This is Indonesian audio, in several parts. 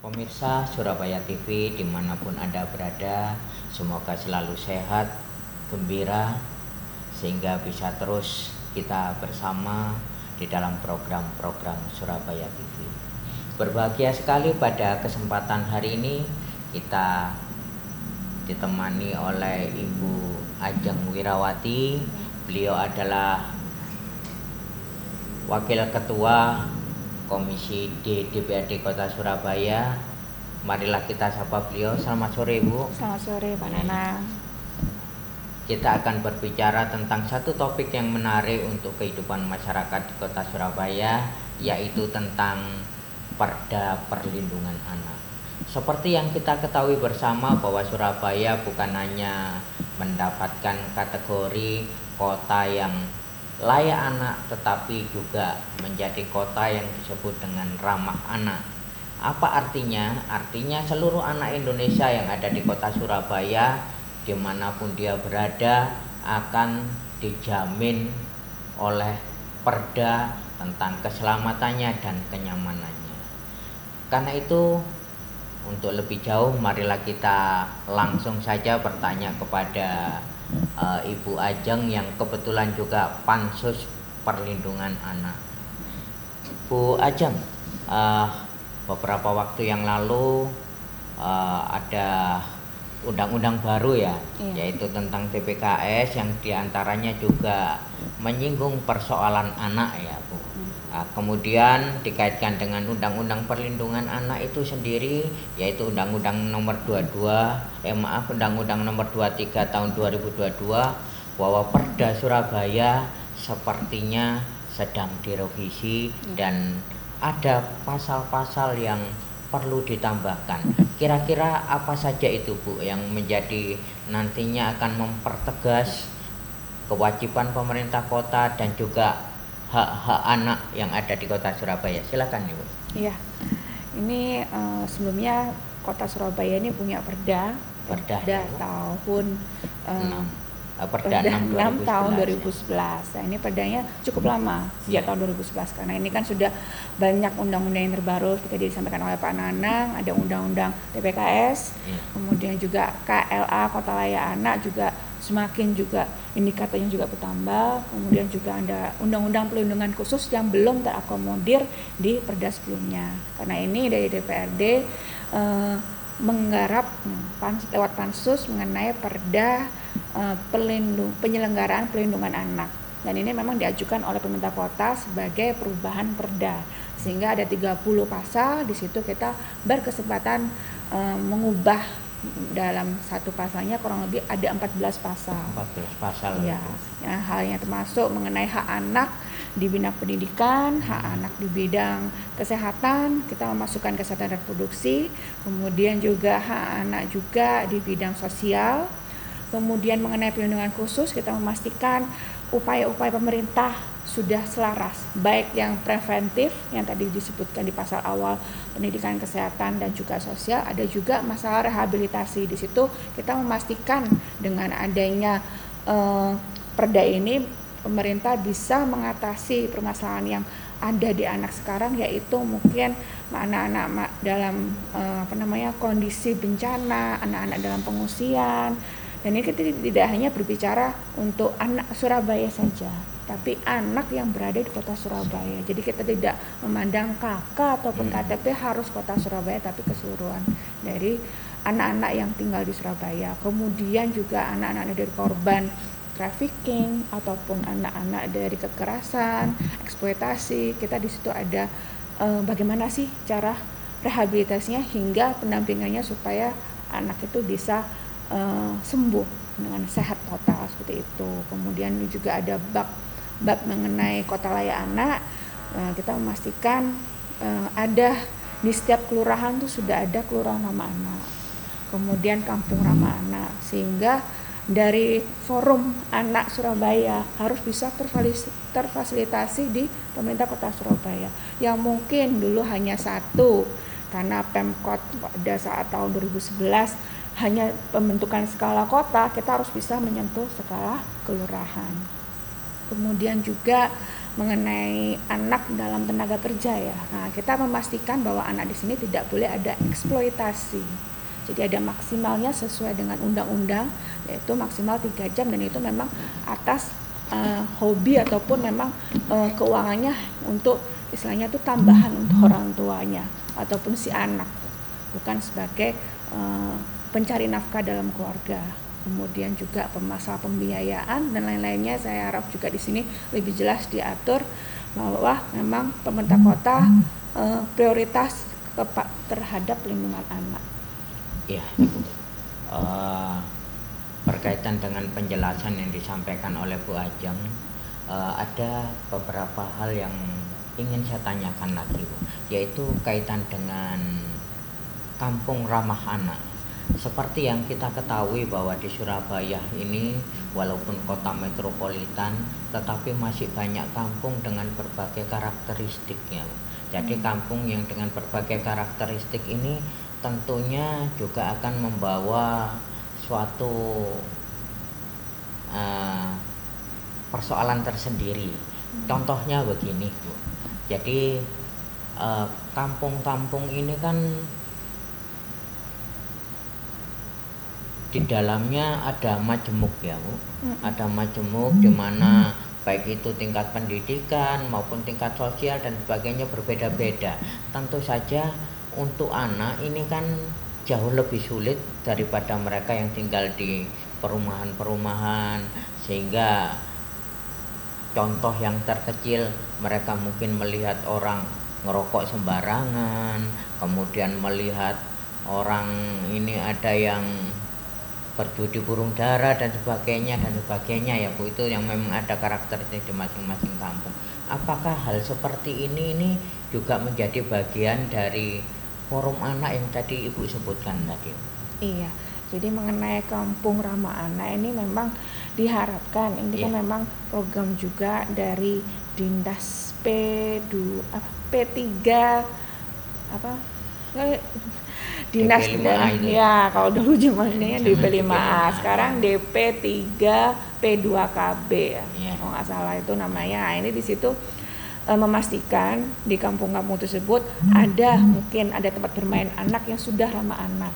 Pemirsa Surabaya TV dimanapun Anda berada, semoga selalu sehat, gembira, sehingga bisa terus kita bersama di dalam program-program Surabaya TV. Berbahagia sekali pada kesempatan hari ini kita ditemani oleh Ibu Ajeng Wirawati. Beliau adalah Wakil Ketua Komisi D DPRD Kota Surabaya. Marilah kita sapa beliau. Selamat sore, Bu. Selamat sore, Pak Nana. Kita akan berbicara tentang satu topik yang menarik untuk kehidupan masyarakat di Kota Surabaya, yaitu tentang Perda Perlindungan Anak. Seperti yang kita ketahui bersama bahwa Surabaya bukan hanya mendapatkan kategori kota yang layak anak, tetapi juga menjadi kota yang disebut dengan ramah anak. Apa artinya? Artinya seluruh anak Indonesia yang ada di Kota Surabaya, dimanapun dia berada, akan dijamin oleh perda tentang keselamatannya dan kenyamanannya. Karena itu, untuk lebih jauh, marilah kita langsung saja bertanya kepada Ibu Ajeng yang kebetulan juga Pansus Perlindungan Anak. Bu Ajeng, beberapa waktu yang lalu ada undang-undang baru ya, yaitu tentang TPKS yang diantaranya juga menyinggung persoalan anak ya, Bu. Kemudian dikaitkan dengan Undang-Undang Perlindungan Anak itu sendiri, yaitu Undang-Undang Nomor 23 Tahun 2022, bahwa Perda Surabaya sepertinya sedang direvisi dan ada pasal-pasal yang perlu ditambahkan. Kira-kira apa saja itu, Bu, yang menjadi nantinya akan mempertegas kewajiban pemerintah kota dan juga hak-hak anak yang ada di Kota Surabaya? Silakan, Ibu. Iya, ini sebelumnya Kota Surabaya ini punya perda ya, tahun 6 tahun 2011. Nah, ini perdanya cukup lama, sejak tahun 2011, karena ini kan sudah banyak undang-undang yang terbaru seperti disampaikan oleh Pak Nanang. Ada undang-undang TPKS, kemudian juga KLA Kota Layak Anak juga semakin juga indikatornya juga bertambah. Kemudian juga ada undang-undang pelindungan khusus yang belum terakomodir di perda sebelumnya. Karena ini dari DPRD menggarap lewat pansus mengenai perda penyelenggaraan pelindungan anak. Dan ini memang diajukan oleh pemerintah kota sebagai perubahan perda, sehingga ada 30 pasal. Di situ kita berkesempatan mengubah dalam satu pasalnya kurang lebih ada 14 pasal. 14 pasal ya, halnya termasuk mengenai hak anak di bidang pendidikan, hak anak di bidang kesehatan, kita memasukkan kesehatan reproduksi, kemudian juga hak anak juga di bidang sosial. Kemudian mengenai perlindungan khusus, kita memastikan upaya-upaya pemerintah sudah selaras, baik yang preventif yang tadi disebutkan di pasal awal, pendidikan, kesehatan, dan juga sosial. Ada juga masalah rehabilitasi. Di situ kita memastikan dengan adanya perda ini, pemerintah bisa mengatasi permasalahan yang ada di anak sekarang, yaitu mungkin anak-anak dalam kondisi bencana, anak-anak dalam pengungsian. Dan ini kita tidak hanya berbicara untuk anak Surabaya saja, tapi anak yang berada di Kota Surabaya. Jadi kita tidak memandang KK ataupun KTP harus Kota Surabaya, tapi keseluruhan dari anak-anak yang tinggal di Surabaya. Kemudian juga anak-anak dari korban trafficking ataupun anak-anak dari kekerasan, eksploitasi. Kita di situ ada bagaimana sih cara rehabilitasinya hingga pendampingannya supaya anak itu bisa sembuh dengan sehat total, seperti itu. Kemudian juga ada bab mengenai Kota Layak Anak. Kita memastikan ada di setiap kelurahan tuh sudah ada kelurahan ramah anak, kemudian kampung ramah anak, sehingga dari forum anak Surabaya harus bisa terfasilitasi di pemerintah kota Surabaya, yang mungkin dulu hanya satu karena Pemkot pada saat tahun 2011 hanya pembentukan skala kota, kita harus bisa menyentuh skala kelurahan. Kemudian juga mengenai anak dalam tenaga kerja ya. Nah, kita memastikan bahwa anak di sini tidak boleh ada eksploitasi. Jadi ada maksimalnya sesuai dengan undang-undang, yaitu maksimal 3 jam, dan itu memang atas hobi ataupun memang keuangannya untuk istilahnya itu tambahan untuk orang tuanya ataupun si anak, bukan sebagai pencari nafkah dalam keluarga. Kemudian juga masalah pembiayaan dan lain-lainnya, saya harap juga di sini lebih jelas diatur bahwa memang pemerintah kota prioritas terhadap pelindungan anak. Ya, Ibu. Berkaitan dengan penjelasan yang disampaikan oleh Bu Ajeng, ada beberapa hal yang ingin saya tanyakan lagi, Bu, yaitu kaitan dengan kampung ramah anak. Seperti yang kita ketahui bahwa di Surabaya ini walaupun kota metropolitan, tetapi masih banyak kampung dengan berbagai karakteristiknya. Jadi kampung yang dengan berbagai karakteristik ini tentunya juga akan membawa suatu persoalan tersendiri. Contohnya begini, Bu. Jadi kampung-kampung ini kan di dalamnya ada majemuk ya, Bu. Ada majemuk di mana baik itu tingkat pendidikan maupun tingkat sosial dan sebagainya berbeda-beda. Tentu saja untuk anak ini kan jauh lebih sulit daripada mereka yang tinggal di perumahan-perumahan, sehingga contoh yang terkecil, mereka mungkin melihat orang ngerokok sembarangan, kemudian melihat orang ini ada yang berjudi burung dara dan sebagainya ya, Bu. Itu yang memang ada karakteristik di masing-masing kampung. Apakah hal seperti ini juga menjadi bagian dari forum anak yang tadi Ibu sebutkan tadi? Iya, jadi mengenai kampung ramah anak ini memang diharapkan, ini kan memang program juga dari Dinas P3 Dinas ya, kalau dulu zamannya di P5A, sekarang DP3 P2KB ya, kalau nggak salah itu namanya. Nah, ini di situ memastikan di kampung-kampung tersebut mungkin ada tempat bermain anak yang sudah ramah anak.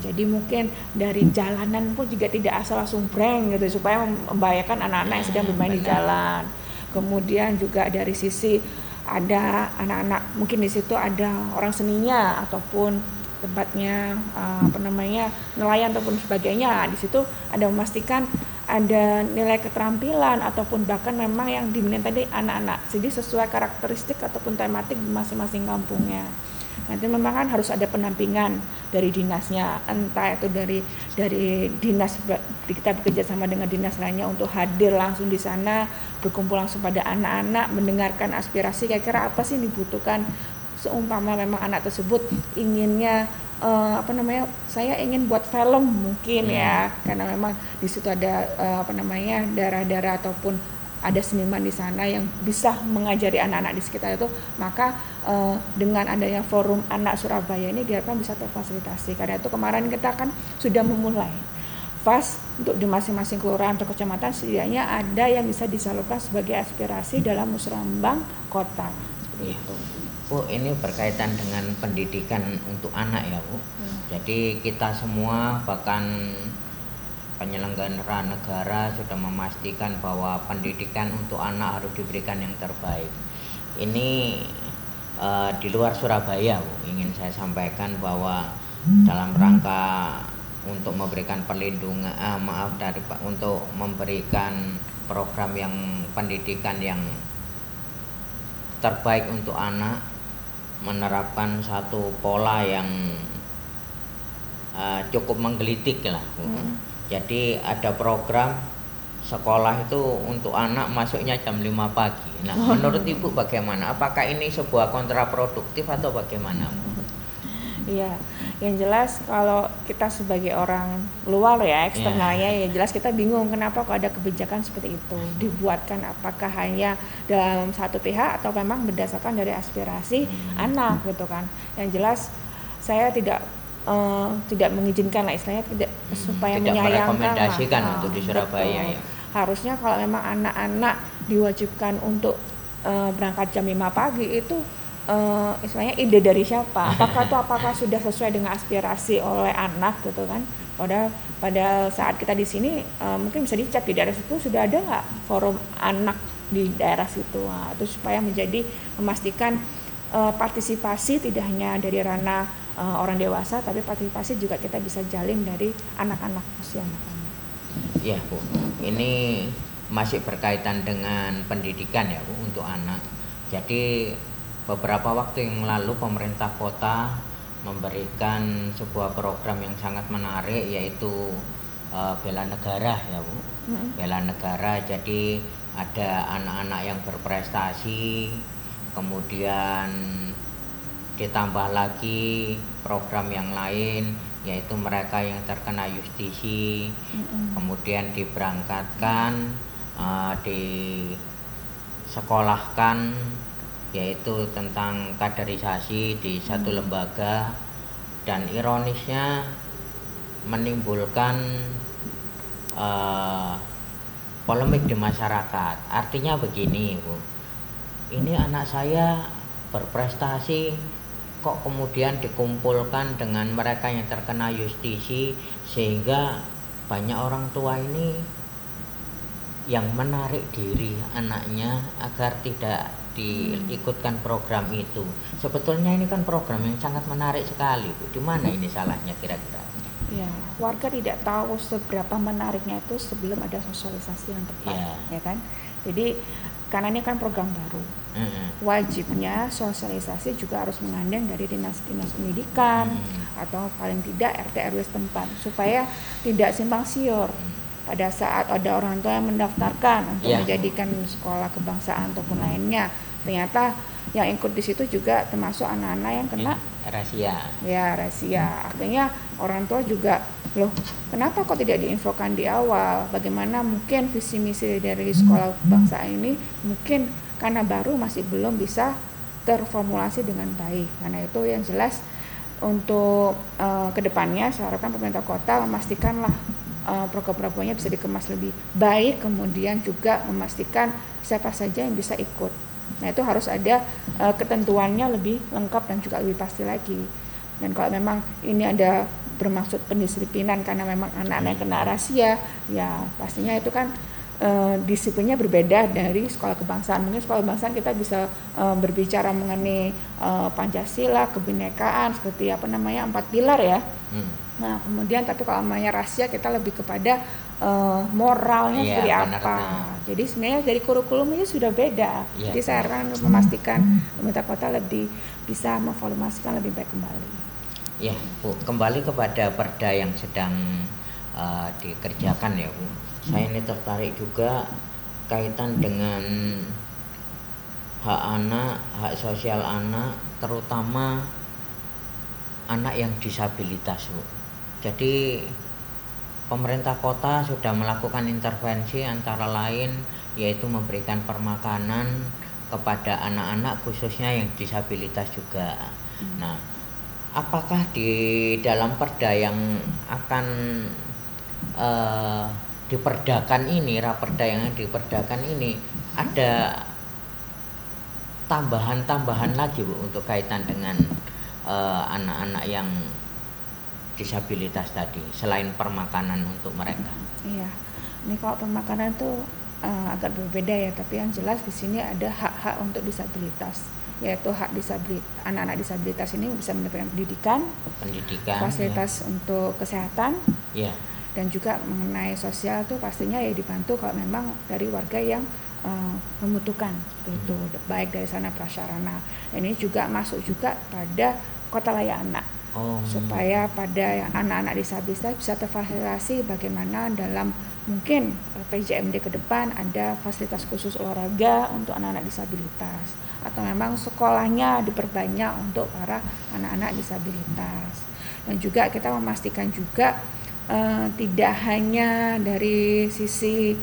Jadi mungkin dari jalanan pun juga tidak asal langsung breng gitu, supaya membahayakan anak-anak yang sedang bermain di jalan. Kemudian juga dari sisi ada anak-anak, mungkin di situ ada orang seninya ataupun tempatnya nelayan ataupun sebagainya. Di situ ada memastikan ada nilai keterampilan ataupun bahkan memang yang diminta tadi anak-anak. Jadi sesuai karakteristik ataupun tematik di masing-masing kampungnya. Nanti memang kan harus ada pendampingan dari dinasnya, entah itu dari dinas, kita bekerja sama dengan dinas lainnya untuk hadir langsung di sana, berkumpul langsung pada anak-anak, mendengarkan aspirasi kira-kira apa sih yang dibutuhkan. Seumpama memang anak tersebut inginnya saya ingin buat film mungkin ya, karena memang di situ ada daerah-daerah ataupun ada seniman di sana yang bisa mengajari anak-anak di sekitar itu, maka dengan adanya forum anak Surabaya ini diharapkan bisa terfasilitasi. Karena itu kemarin kita kan sudah memulai fast untuk di masing-masing kelurahan atau kecamatan, setidaknya ada yang bisa disalurkan sebagai aspirasi dalam musrembang kota seperti itu. Bu, ini berkaitan dengan pendidikan untuk anak ya, Bu. Jadi kita semua, bahkan penyelenggara negara sudah memastikan bahwa pendidikan untuk anak harus diberikan yang terbaik. Ini di luar Surabaya, Bu, ingin saya sampaikan bahwa dalam rangka untuk memberikan perlindungan, untuk memberikan program yang pendidikan yang terbaik untuk anak, menerapkan satu pola yang cukup menggelitik lah. Jadi ada program sekolah itu untuk anak masuknya jam 5 pagi. Nah, menurut Ibu bagaimana? Apakah ini sebuah kontraproduktif atau bagaimana? Iya, yang jelas kalau kita sebagai orang luar ya, eksternalnya ya jelas kita bingung kenapa kok ada kebijakan seperti itu dibuatkan, apakah hanya dalam satu pihak atau memang berdasarkan dari aspirasi anak gitu kan. Yang jelas saya tidak mengizinkan lah istilahnya, tidak supaya tidak menyayangkan merekomendasikan lah. untuk di Surabaya ya. Harusnya kalau memang anak-anak diwajibkan untuk berangkat jam 5 pagi itu istilahnya ide dari siapa? Apakah sudah sesuai dengan aspirasi oleh anak gitu kan? Pada saat kita di sini mungkin bisa dicek di daerah situ sudah ada nggak forum anak di daerah situ, nah, itu supaya memastikan partisipasi tidak hanya dari ranah orang dewasa, tapi partisipasi juga kita bisa jalin dari anak-anak, usia anak-anak. Iya Bu, ini masih berkaitan dengan pendidikan ya Bu untuk anak. Jadi beberapa waktu yang lalu pemerintah kota memberikan sebuah program yang sangat menarik, yaitu Bela Negara ya Bu. Bela Negara, jadi ada anak-anak yang berprestasi, kemudian ditambah lagi program yang lain yaitu mereka yang terkena justisi, kemudian diberangkatkan, disekolahkan, yaitu tentang kaderisasi di satu lembaga, dan ironisnya menimbulkan polemik di masyarakat. Artinya begini Bu, ini anak saya berprestasi kok kemudian dikumpulkan dengan mereka yang terkena justisi, sehingga banyak orang tua ini yang menarik diri anaknya agar tidak diikutkan program itu. Sebetulnya ini kan program yang sangat menarik sekali Bu. Di mana ini salahnya kira-kira? Ya, warga tidak tahu seberapa menariknya itu sebelum ada sosialisasi yang tepat, ya kan? Jadi karena ini kan program baru, wajibnya sosialisasi juga harus mengandeng dari dinas-dinas pendidikan atau paling tidak RT RW setempat supaya tidak simpang siur. Pada saat ada orang tua yang mendaftarkan untuk menjadikan sekolah kebangsaan ataupun lainnya, ternyata yang ikut di situ juga termasuk anak-anak yang kena rahasia. Ya, rahasia. Artinya orang tua juga, loh, kenapa kok tidak diinfokan di awal? Bagaimana mungkin visi misi dari sekolah kebangsaan ini mungkin karena baru masih belum bisa terformulasi dengan baik. Karena itu yang jelas untuk kedepannya saya harapkan pemerintah kota memastikanlah program-programnya bisa dikemas lebih baik, kemudian juga memastikan siapa saja yang bisa ikut. Nah, itu harus ada ketentuannya lebih lengkap dan juga lebih pasti lagi. Dan kalau memang ini ada bermaksud pendisiplinan karena memang anak-anak yang kena rahasia, ya pastinya itu kan disiplinnya berbeda dari sekolah kebangsaan. Mungkin sekolah kebangsaan kita bisa berbicara mengenai Pancasila, kebinekaan, seperti 4 pilar ya. Nah, kemudian tapi kalau namanya rahasia kita lebih kepada moralnya seperti apa. Jadi sebenarnya dari kurikulumnya sudah beda. Jadi saya akan memastikan pemerintah kota lebih bisa memformulasikan lebih baik kembali. Ya Bu, kembali kepada perda yang sedang dikerjakan ya Bu. Saya ini tertarik juga kaitan dengan hak anak, hak sosial anak, terutama anak yang disabilitas Bu. Jadi pemerintah kota sudah melakukan intervensi antara lain yaitu memberikan permakanan kepada anak-anak khususnya yang disabilitas juga. Nah, apakah di dalam perda yang akan diperdakan ini, raperda yang diperdakan ini ada tambahan-tambahan lagi Bu untuk kaitan dengan anak-anak yang disabilitas tadi selain permakanan untuk mereka? Iya, ini kalau permakanan itu agak berbeda ya, tapi yang jelas di sini ada hak-hak untuk disabilitas, yaitu hak disabilitas. Anak-anak disabilitas ini bisa mendapatkan pendidikan, fasilitas untuk kesehatan, dan juga mengenai sosial tuh pastinya ya dibantu kalau memang dari warga yang membutuhkan itu, baik dari sana prasarana. Ini juga masuk juga pada kota layak anak. Supaya pada anak-anak disabilitas bisa terfasilitasi bagaimana dalam mungkin PJMD ke depan ada fasilitas khusus olahraga untuk anak-anak disabilitas, atau memang sekolahnya diperbanyak untuk para anak-anak disabilitas. Dan juga kita memastikan juga tidak hanya dari sisi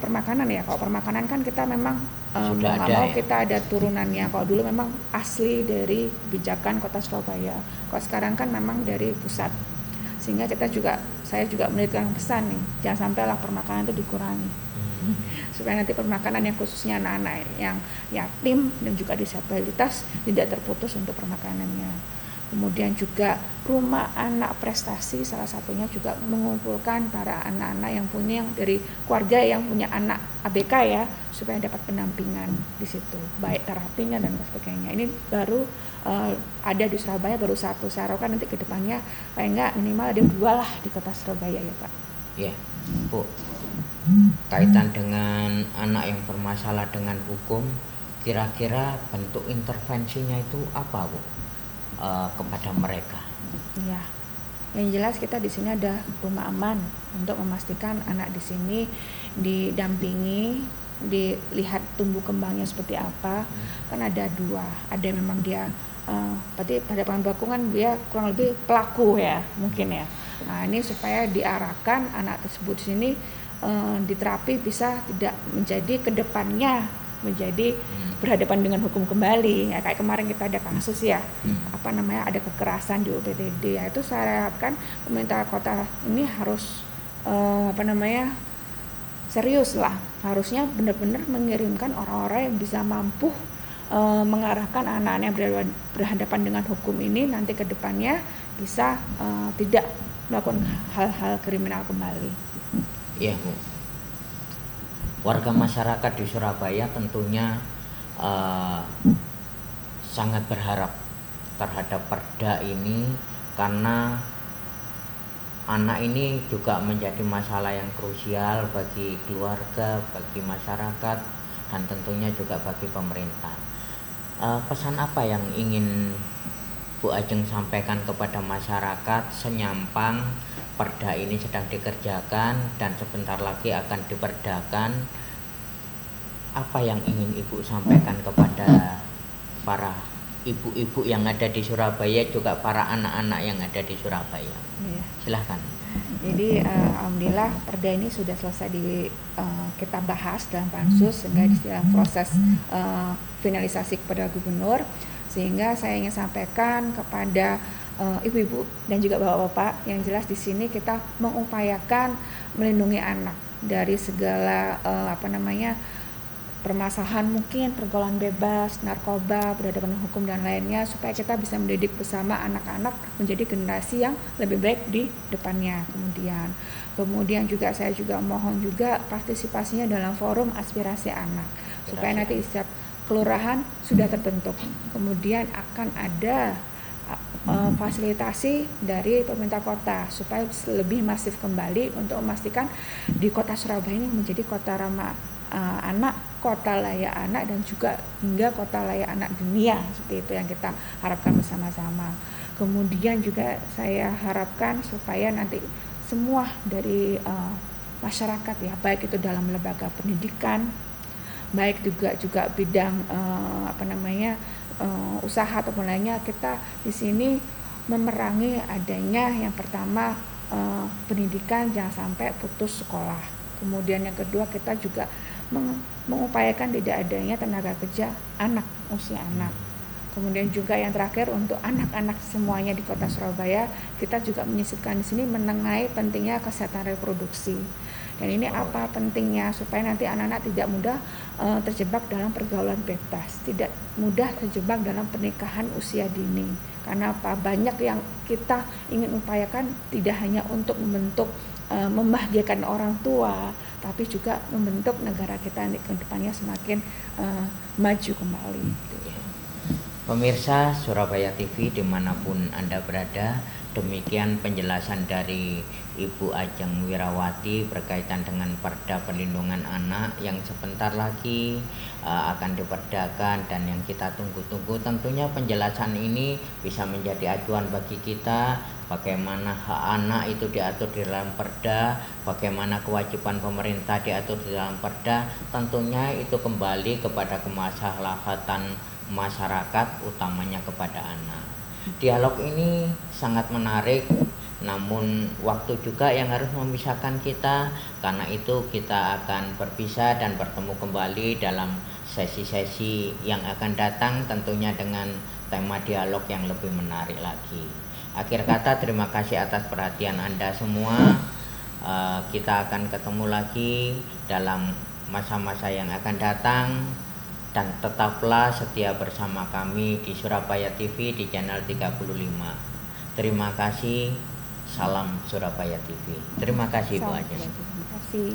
permakanan ya. Kalau permakanan kan kita memang Sudah ada ya? kita ada turunannya. Kalau dulu memang asli dari kebijakan Kota Surabaya. Kalau sekarang kan memang dari pusat. Sehingga saya juga menitipkan pesan nih, jangan sampailah permakanan itu dikurangi. Supaya nanti permakanan yang khususnya anak-anak yang yatim dan juga disabilitas tidak terputus untuk permakanannya. Kemudian juga rumah anak prestasi salah satunya juga mengumpulkan para anak-anak yang punya dari keluarga yang punya anak ABK ya, supaya dapat pendampingan di situ, baik terapinya dan sebagainya. Ini baru ada di Surabaya, baru satu. Saya harapkan nanti ke depannya paling enggak minimal ada 2 lah di Kota Surabaya ya Pak. Ya, Bu. Kaitan dengan anak yang bermasalah dengan hukum, kira-kira bentuk intervensinya itu apa, Bu? Kepada mereka. Iya. Yang jelas kita di sini ada rumah aman untuk memastikan anak di sini didampingi, dilihat tumbuh kembangnya seperti apa. Kan ada 2, ada yang memang dia pada pendapat kan dia kurang lebih pelaku ya mungkin ya. Nah ini supaya diarahkan anak tersebut di sini diterapi bisa tidak menjadi kedepannya menjadi berhadapan dengan hukum kembali ya, kayak kemarin kita ada kasus ya ada kekerasan di UPTD ya, itu saya harapkan pemerintah kota ini harus serius lah, harusnya benar-benar mengirimkan orang-orang yang bisa mampu mengarahkan anak-anak yang berhadapan dengan hukum ini nanti ke depannya bisa tidak melakukan hal-hal kriminal kembali. Iya, Bu. Warga masyarakat di Surabaya tentunya sangat berharap terhadap perda ini, karena anak ini juga menjadi masalah yang krusial bagi keluarga, bagi masyarakat, dan tentunya juga bagi pemerintah. Pesan apa yang ingin Bu Ajeng sampaikan kepada masyarakat senyampang perda ini sedang dikerjakan dan sebentar lagi akan diperdakan? Apa yang ingin Ibu sampaikan kepada para ibu-ibu yang ada di Surabaya, juga para anak-anak yang ada di Surabaya? Iya. Silahkan. Jadi alhamdulillah perda ini sudah selesai kita bahas dalam pansus sehingga dalam proses finalisasi kepada gubernur, sehingga saya ingin sampaikan kepada ibu-ibu dan juga bapak-bapak yang jelas di sini kita mengupayakan melindungi anak dari segala permasalahan, mungkin pergaulan bebas, narkoba, berhadapan dengan hukum dan lainnya, supaya kita bisa mendidik bersama anak-anak menjadi generasi yang lebih baik di depannya. Kemudian juga saya juga mohon juga partisipasinya dalam forum aspirasi anak, supaya nanti setiap kelurahan sudah terbentuk, kemudian akan ada fasilitasi dari pemerintah kota supaya lebih masif kembali untuk memastikan di kota Surabaya ini menjadi kota ramah anak, kota layak anak, dan juga hingga kota layak anak dunia. Seperti itu yang kita harapkan bersama-sama. Kemudian juga saya harapkan supaya nanti semua dari masyarakat ya, baik itu dalam lembaga pendidikan, baik juga bidang usaha ataupun lainnya, kita di sini memerangi adanya yang pertama pendidikan jangan sampai putus sekolah. Kemudian yang kedua kita juga mengupayakan tidak adanya tenaga kerja usia anak. Kemudian juga yang terakhir untuk anak-anak semuanya di kota Surabaya, kita juga menyisipkan di sini menengahi pentingnya kesehatan reproduksi. Dan ini apa pentingnya supaya nanti anak-anak tidak mudah terjebak dalam pergaulan bebas, tidak mudah terjebak dalam pernikahan usia dini. Karena apa? Banyak yang kita ingin upayakan tidak hanya untuk membentuk membahagiakan orang tua, tapi juga membentuk negara kita ke depannya semakin maju kembali. Pemirsa Surabaya TV dimanapun Anda berada, demikian penjelasan dari Ibu Ajeng Wirawati berkaitan dengan Perda Perlindungan Anak yang sebentar lagi akan diperdakan dan yang kita tunggu-tunggu. Tentunya penjelasan ini bisa menjadi acuan bagi kita bagaimana hak anak itu diatur di dalam Perda, bagaimana kewajiban pemerintah diatur di dalam Perda. Tentunya itu kembali kepada kemaslahatan masyarakat, utamanya kepada anak. Dialog ini sangat menarik, namun waktu juga yang harus memisahkan kita. Karena itu kita akan berpisah dan bertemu kembali dalam sesi-sesi yang akan datang, tentunya dengan tema dialog yang lebih menarik lagi. Akhir kata, terima kasih atas perhatian Anda semua. Kita akan ketemu lagi dalam masa-masa yang akan datang. Dan tetaplah setia bersama kami di Surabaya TV di channel 35. Terima kasih. Salam Surabaya TV. Terima kasih Bu Ajeng. Terima kasih.